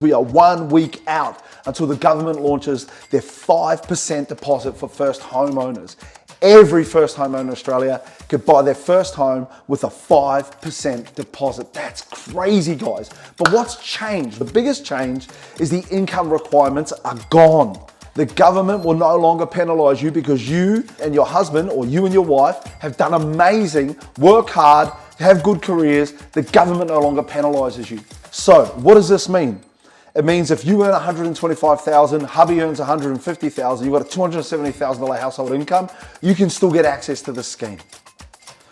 We are 1 week out until the government launches their 5% deposit for first homeowners. Every first homeowner in Australia could buy their first home with a 5% deposit. That's crazy, guys. But what's changed? The biggest change is the income requirements are gone. The government will no longer penalise you because you and your husband or you and your wife have done amazing, work hard, have good careers. The government no longer penalises you. So what does this mean? It means if you earn $125,000, hubby earns $150,000, you've got a $270,000 household income, you can still get access to this scheme.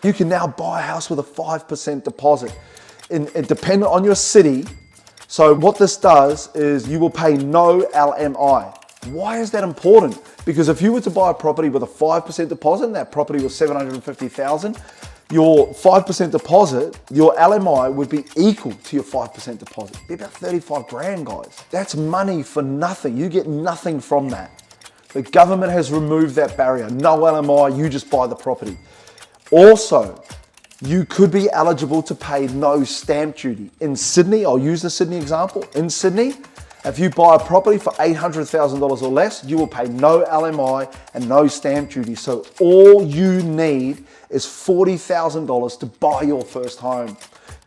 You can now buy a house with a 5% deposit. Dependent on your city. So what this does is you will pay no LMI. Why is that important? Because if you were to buy a property with a 5% deposit and that property was $750,000, your 5% deposit, your LMI would be equal to your 5% deposit. It'd be about 35 grand, guys. That's money for nothing. You get nothing from that. The government has removed that barrier. No LMI, you just buy the property. Also, you could be eligible to pay no stamp duty. In Sydney, I'll use the Sydney example. In Sydney, if you buy a property for $800,000 or less, you will pay no LMI and no stamp duty. So all you need is $40,000 to buy your first home.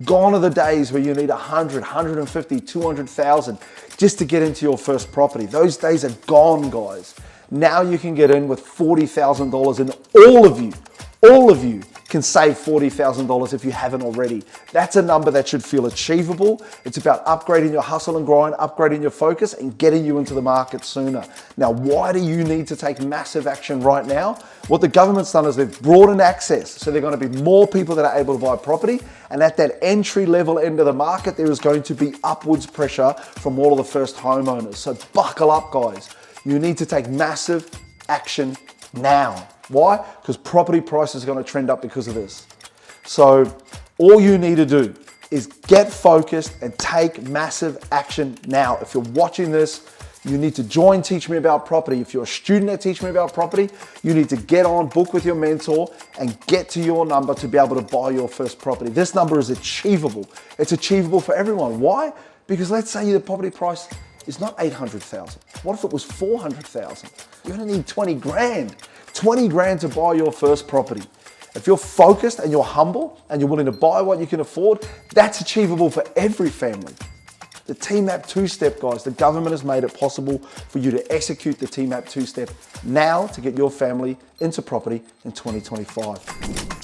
Gone are the days where you need 100, 150, 200,000 just to get into your first property. Those days are gone, guys. Now you can get in with $40,000 and all of you can save $40,000 if you haven't already. That's a number that should feel achievable. It's about upgrading your hustle and grind, upgrading your focus and getting you into the market sooner. Now, why do you need to take massive action right now? What the government's done is they've broadened access. So there are going to be more people that are able to buy property. And at that entry level end of the market, there is going to be upwards pressure from all of the first homeowners. So buckle up, guys. You need to take massive action now. Why? Because property prices are going to trend up because of this. So all you need to do is get focused and take massive action now. If you're watching this, you need to join Teach Me About Property. If you're a student at Teach Me About Property, you need to get on, book with your mentor and get to your number to be able to buy your first property. This number is achievable. It's achievable for everyone. Why? Because let's say the property price is not 800,000. What if it was 400,000? You only need 20 grand. 20 grand to buy your first property. If you're focused and you're humble and you're willing to buy what you can afford, that's achievable for every family. The TMAP 2-step, guys, the government has made it possible for you to execute the TMAP 2-step now to get your family into property in 2025.